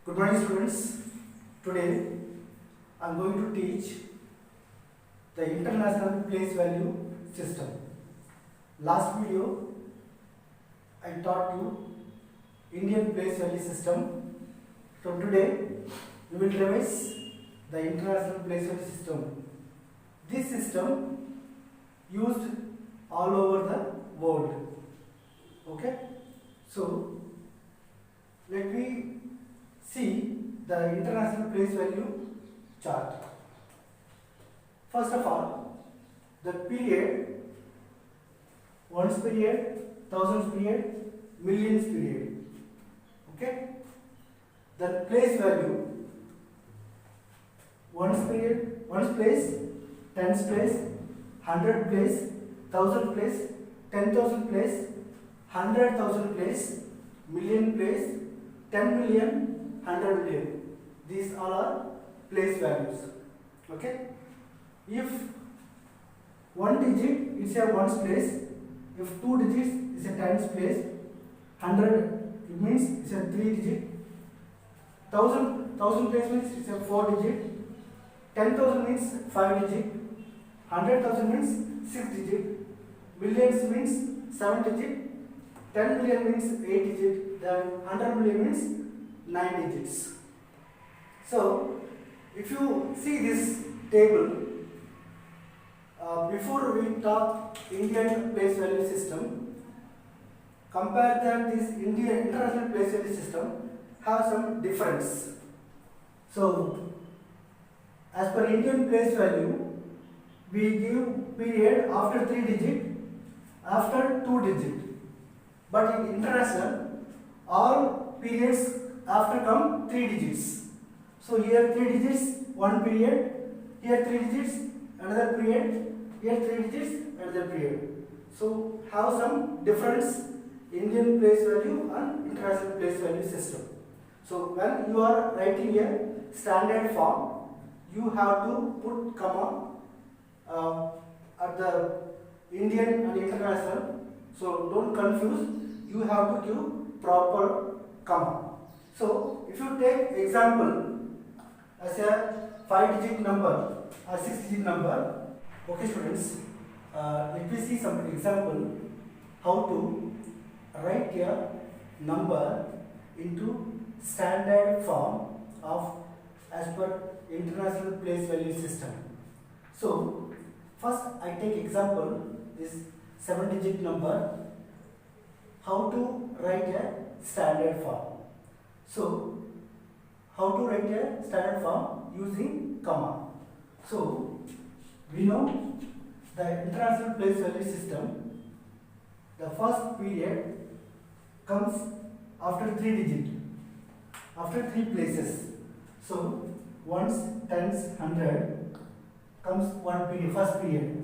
Good morning students. Today I am going to teach the international place value system. Last video I taught you Indian place value system. So today we will revise the international place value system. This system used all over the world. Okay? So let me see the international place value chart. First of all, the period, ones period, thousands period, millions period. Okay? The place value, ones period, ones place, tens place, 100 place, 1000 place, 10,000 place, 100,000 place, million place, 10 million, 100 million. These all are place values. Okay? If one digit is a ones place, if two digits is a tens place, 100 it means it's a 3 digit, 1000 place means it's a 4 digit, 10,000 means 5 digit, 100,000 means 6 digit, millions means 7 digit, 10 million means 8 digit, then 100 million means 9 digits. So, if you see this table, before we talk Indian place value system, compare that this Indian international place value system have some difference. So, as per Indian place value, we give period after 3 digit, after 2 digit. But in international, all periods after come 3 digits. So here 3 digits, one period, here 3 digits, another period, here 3 digits, another period. So have some difference Indian place value and international place value system. So when you are writing a standard form, you have to put comma at the Indian and international. So don't confuse, you have to give proper comma. So if you take example as a 5-digit number or 6-digit number, okay students, let me see some example how to write a number into standard form of as per international place value system. So first I take example this 7-digit number, how to write a standard form. So how to write a standard form using comma. So we know the international place value system, the first period comes after 3 digit, after 3 places. So ones, tens, 100 comes one period, first period.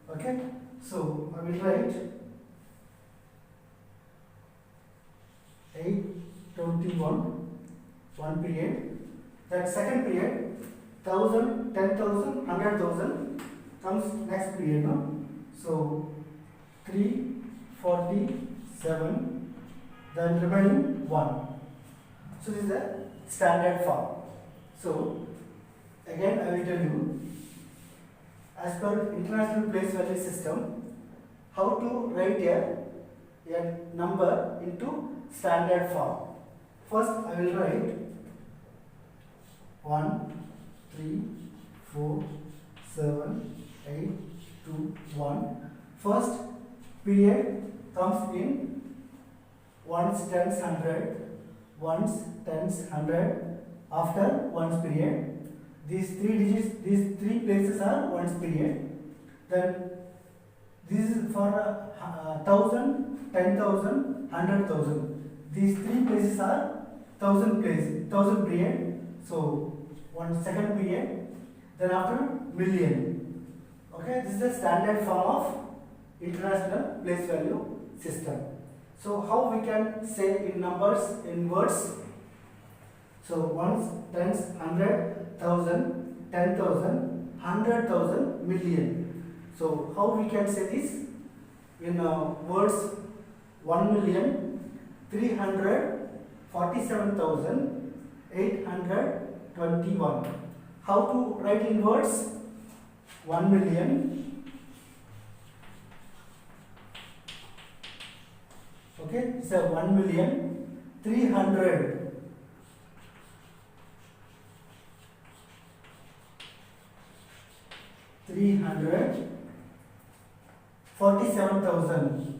Okay? So I will write 821, one period. That second period, 1000, 10,000, 100,000 comes next period. No? So 347, then remaining 1. So this is the standard form. So again I will tell you, as per international place value system, how to write a number into standard form. First I will write 1, 3, 4, 7, 8, 2, 1. First period comes in ones, tens, 100, ones, tens, 100. After ones period, these 3 digits, these 3 places are ones period. Then this is for 1000, 10,000, 100,000. These 3 places are 1000 place, 1000 period. So one second period. Then after million. Okay, this is the standard form of international place value system. So how we can say in numbers, in words? So ones, tens, 100, 1000, 10,000, 100,000, million. So how we can say this in words? 1,347,800 821. How to write in words? 1 million. Okay, it's a 1,300,000. 47,000.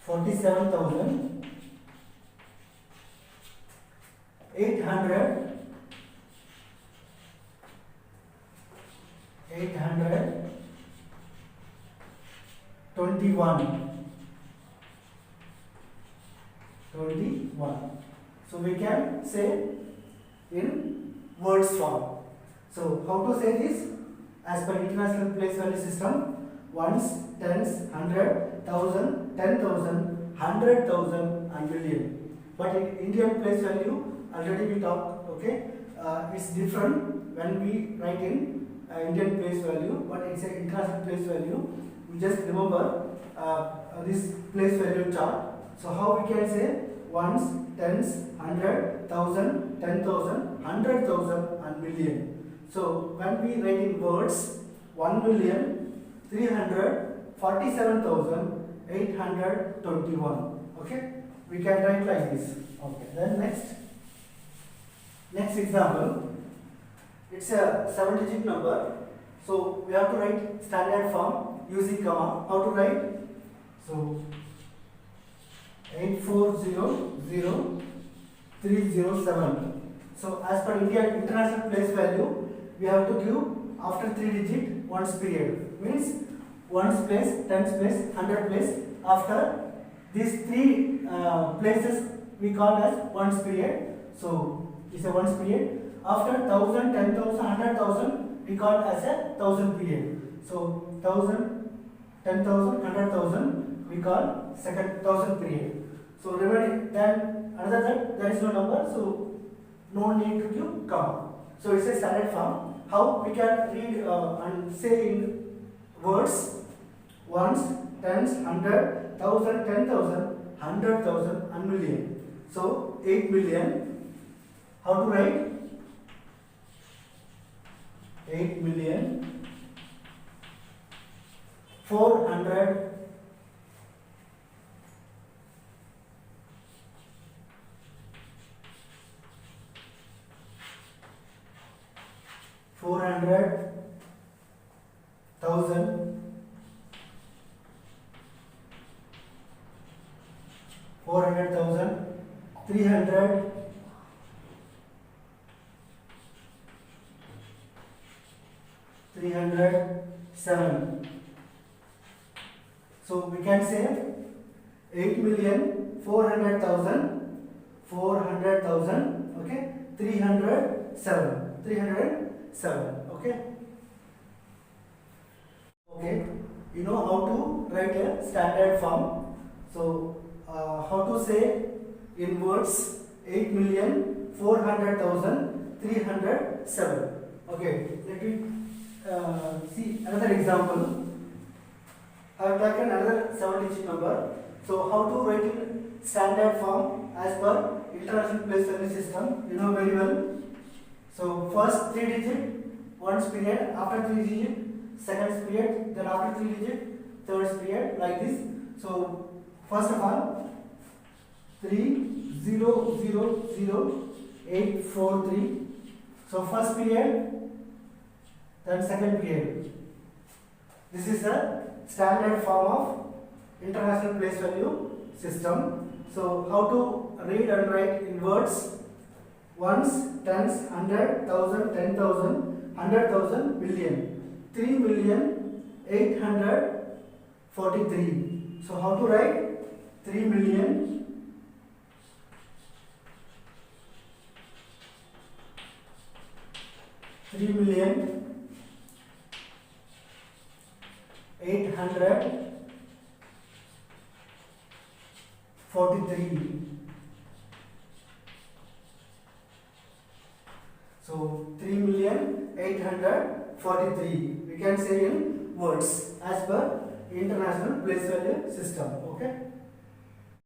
47,000. 800. 21. So we can say in words form. So how to say this? As per international place value system, ones, tens, hundred, thousand, 10,000, 100,000 and million. But in Indian place value, already we talked, okay? It's different when we write in Indian place value, but it's an international place value. We just remember this place value chart. So how we can say ones, tens, 100, 1,000, 10,000, 100,000 and million. So when we write in words, 1,347,821. Okay, we can write like this. Okay, then next example. It's a 7-digit number. So we have to write standard form using comma. How to write? So 8400307. So as per India international place value, we have to give after 3 digit ones period. Means ones place, tens place, 100 place. After these 3 places we call as ones period. So it's a ones period. After 1,000, 10,000, 100,000 we call as a 1,000 period. So 1,000, 10,000, 100,000 we call second 1,000 period. So remember, then another that there is no number, so no need to give comma. So it's a standard form. How we can read and say in words? Ones, tens, 100, 1,000, 10,000, 100,000 and million. So 8 million. How to write? 8 million 400 400,000 400,000 300 307. So we can say 8,400,000 400,000, okay, 307. Okay, you know how to write a standard form. So how to say in words 8,400,000 307. Okay, let me see another example. I have taken another 7-digit number. So how to write in standard form as per international place value system, you know very well. So first 3 digit ones period, after 3 digit seconds period, then after 3 digit thirds period, like this. So first of all 3000843. So first period, then second period. This is the standard form of international place value system. So how to read and write in words? Ones, tens, 100, 1,000, 10,000, 100,000, million. 3,843,000. So how to write? 3,843,000. So 3,843,000 we can say in words as per international place value system. Okay.